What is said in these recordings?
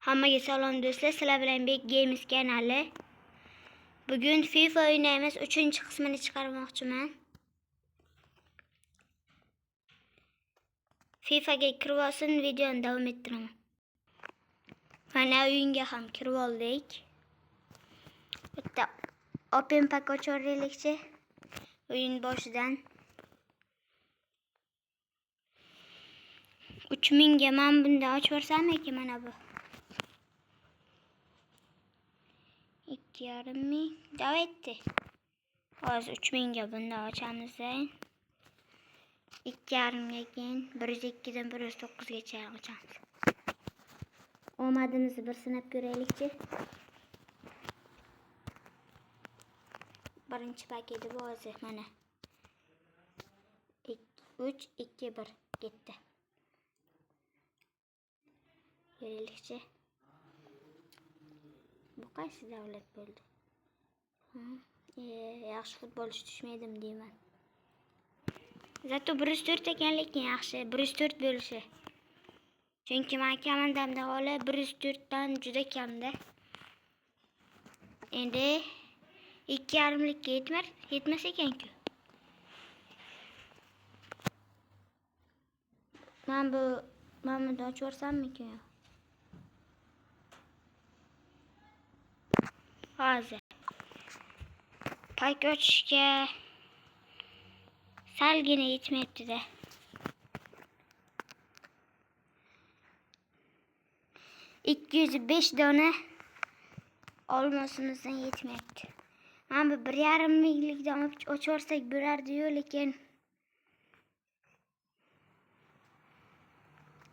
Hammaga salom do'stlar, sizlar bilan Bek Games kanali. Bugun FIFA o'ynaymiz. 3-qismini chiqarmoqchiman. FIFAga kirib olsin, videoni davom ettiraman. Mana o'yinga ham kirib oldik. Bitta open pack ochoraylikchi. O'yin boshidan 3000 ga men bunda ochib bersam ekan, mana bu. 2,5 ming. Davaydi. Hozir 3000 ga bunda ochamiz. 2,5 ga keyin 102 dan 109 gacha ochamiz. Omadimizni bir sinab ko'raylikchi. Birinchi paketi bu hozir mana. 3 2 1 ketdi. Ko'raylikchi. Bu qaysi davlat bo'ldi? Yaxshi futbolchi tushmaydim deyman. Zato 104 ekan, lekin yaxshi 104 bo'lishi. Chunki men komandamda holi 104 dan juda kamda. Endi 2,5 likka yetmas ekan-ku. Men buni ochib yorsammikin? Hozir pak ochishga salgina yetmayapti-da. 205 dona olmosimizdan yetmayapti. Men bu 1,5 minglikdan ochib yorsak bo'lardi-yu, lekin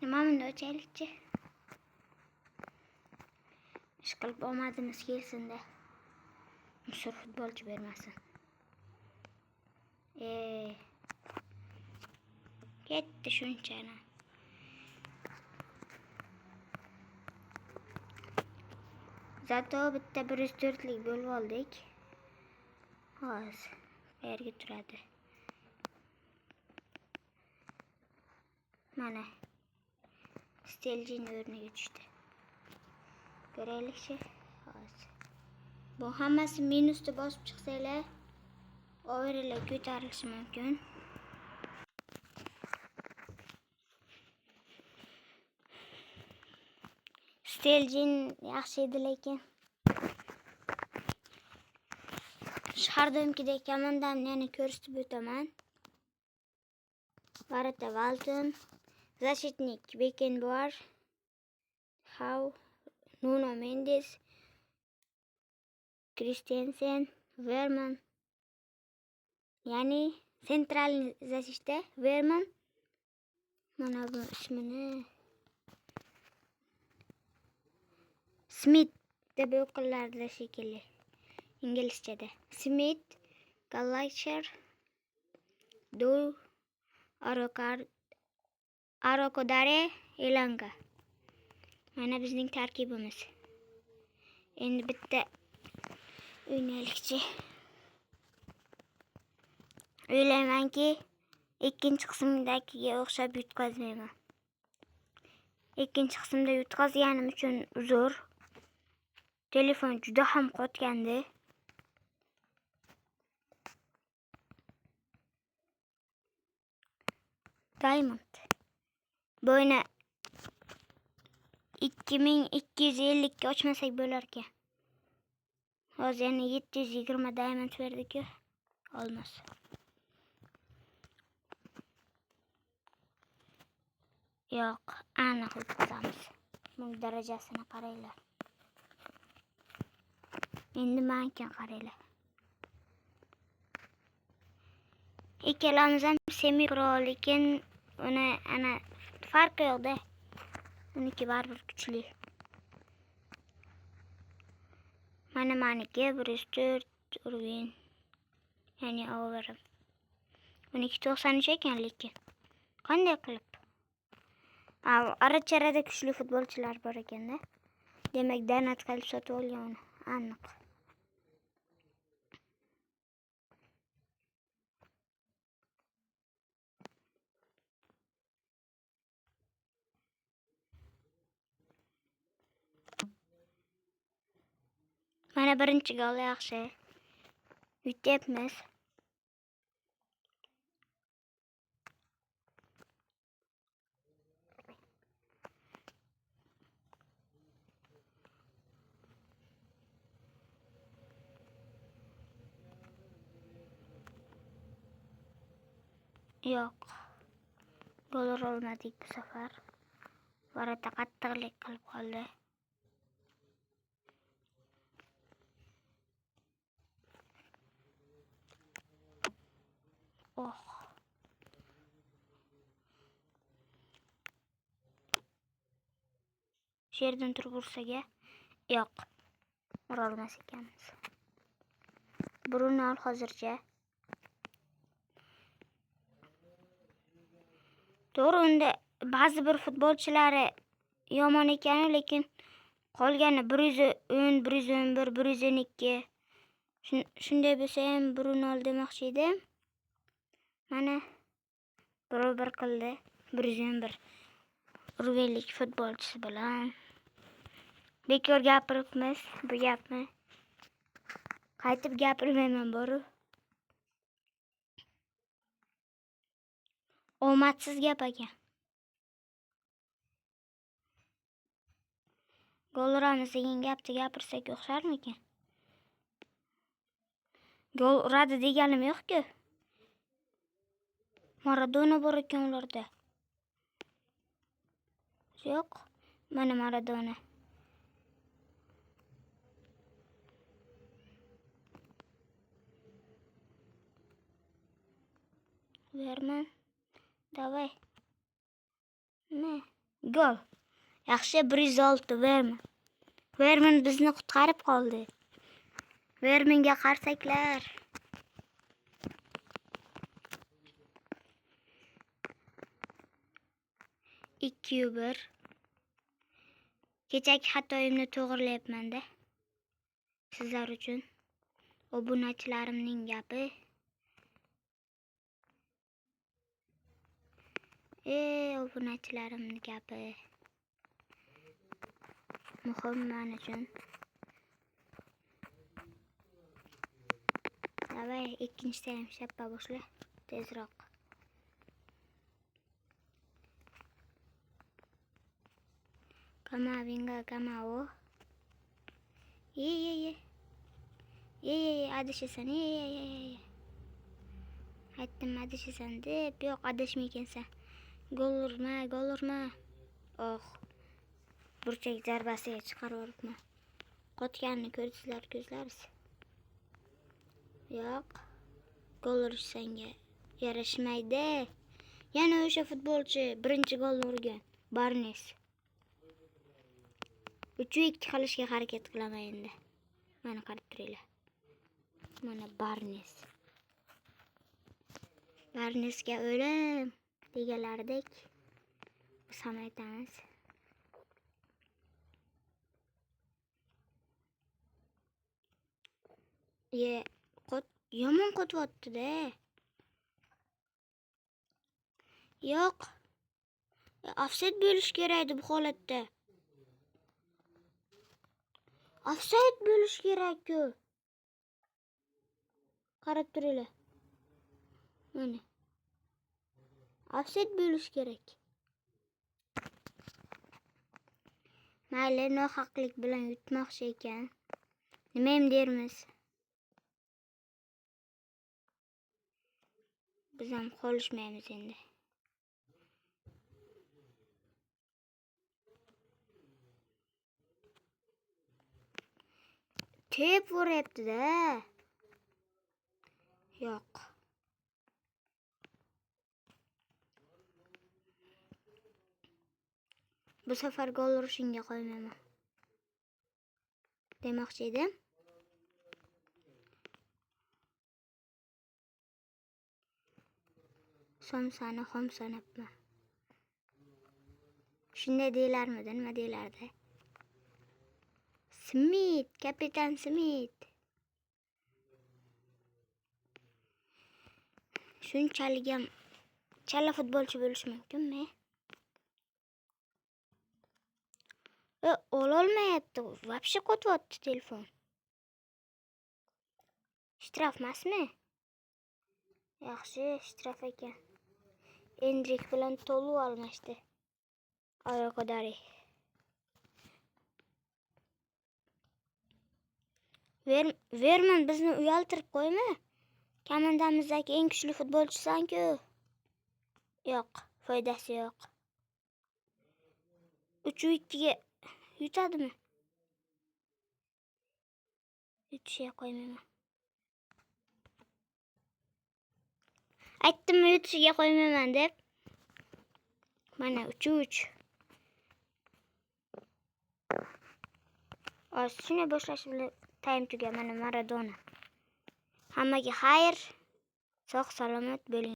nima bunda ochaylikchi. Ishqilib omadimiz kelsin-da. Musor futbolchi bermasin. Ketdi shunchani. Zato bitta 104 lik bo'lib oldik. Hozir qayerga turadi? Mana Steljin o'rniga tushdi. Ko'raylikchi. Hozir bu hammasi minusda bosib chiqsanglar, overlar ko'tarilishi mumkin. Steljin yaxshi edi, lekin shahardagidek komandamni yana ko'rsatib o'taman. Varata Walton, Защитник Beckenbauer, Howe, Nuno Mendes, Christensen, Verman. Ya'ni sentral защитda Verman. Mana bu ismini Smith deb o'qilardi shekilli. İngilizcede. Smith, Gallagher, Dow, Arokodare, Elanga. Mana bizning tarkibimiz. Endi bitta o'ynaylikchi. O'ylaymanki, ikkinchi qismdagiga o'xshab yutqazmayman. Ikkinchi qismda yutqazganim uchun uzr. Telefon juda ham qotgandi. Diamond. Bo'yni 2250 ga ochmasak bo'lar ekan. Hozir yana 720 diamond berdik-ku. Olmaz. Yo'q, aniq yutqazamiz. Buning darajasini qaranglar. Endi menga qaranglar. Ikkalamiz ham semi pro, lekin uni ana farqi yo'q-da. Uniki baribir kuchli. Mana meniki 104 uruven. Ya'ni overim. Uniki 93 ekan, lekin qanday qilib? Ara-charada kuchli futbolchilar bor ekan-da. Demak, donat qilib sotib olgan uni. Aniq. Mana birinchi gol yaxshi. Yutyapmiz. Yo'q. Gol ura olmadik bu safar. Varata qattiqlik qilib qoldi. Oh. Shu yerdan turib ursaga. Yo'q. Ura olmas ekanmiz. Bruno hozircha. To'g'ri, unda ba'zi bir futbolchilari yomon ekan, lekin qolgani 110, 111, 112. Shunday bo'lsa ham Bruno demoqchi edim. Mana 1 qildi. 111. Urvenlik futbolchisi bilan. Bekor gapiribmiz bu gapni. Qaytib gapirmayman boru. Omadsiz gap ekan. Gol uramiz degan gapni gapirsak o'xsharmikan? Gol uradi deganim yo'q-ku. Maradona bor ekan ularda. Yo'q. Mana Maradona. Verman. Davay. Ne? Gol. Yaxshi 106 Verman. Verman bizni qutqarib qoldi. Vermanga qarsaklar. Ikki bir. Kechagi xatoyimni to'g'rilayapman-da. Sizlar uchun. Obunachilarimning gapi. Obunachilarimning gapi. Muhim men uchun. Davay, ikkinchida ham shappa boshla. Tezroq. Kamavinga kamao. Ye. Adashasan. Ye. Aytdim adashasan deb, yo'q adashmaykansan. Gol urma. Oh. Burchak zarbasiga chiqarib yuboribman. Qotganini ko'rsizlar ko'zlariz. Yo'q. Gol urish senga yarashmaydi. Yana o'sha futbolchi birinchi golni urgan. Barnes. 3-2 qilishga harakat qilaman endi. Mana qarab turinglar. Mana Barnes. Barnesga o'lim deganlaridek biz ham aytamiz. Yomon qo'tyapti-da. Yo'q. Offside bo'lish kerak edi bu holatda. Offside bo'lish kerak-ku. Qarab turinglar. Mana. Offside bo'lish kerak. Mayli, nohaqlik bilan yutmoqchi ekan. Nima ham dermiz? Biz ham qolishmaymiz endi. Tep uryapti-da. Yo'q. Bu safar gol urishingga qo'ymayman. Demoqchi edim. Somsani xom sanabman. Shunday deylarmidi, nima deylardi? Smith, kapitan Smith. Shunchalik ham chala futbolchi bo'lish mumkinmi? Ololmayapti. Вообще qo'tyapti telefon. Shtraf emasmi? Yaxshi, shtraf ekan. Endrik bilan to'lib almashdi. Oyoqodari. Verman bizni uyaltirib qo'yma. Komandamizdagi eng kuchli futbolchisan-ku. Yo'q, foydasi yo'q. 3-2 ga yutadimi? Yutishiga qo'ymayman. Aytdim yutishiga qo'ymayman deb. Mana 3-3. Shuni boshlash bilan time tuga. Mana Maradona. Hammaga xayr. Sog' salomat bo'ling.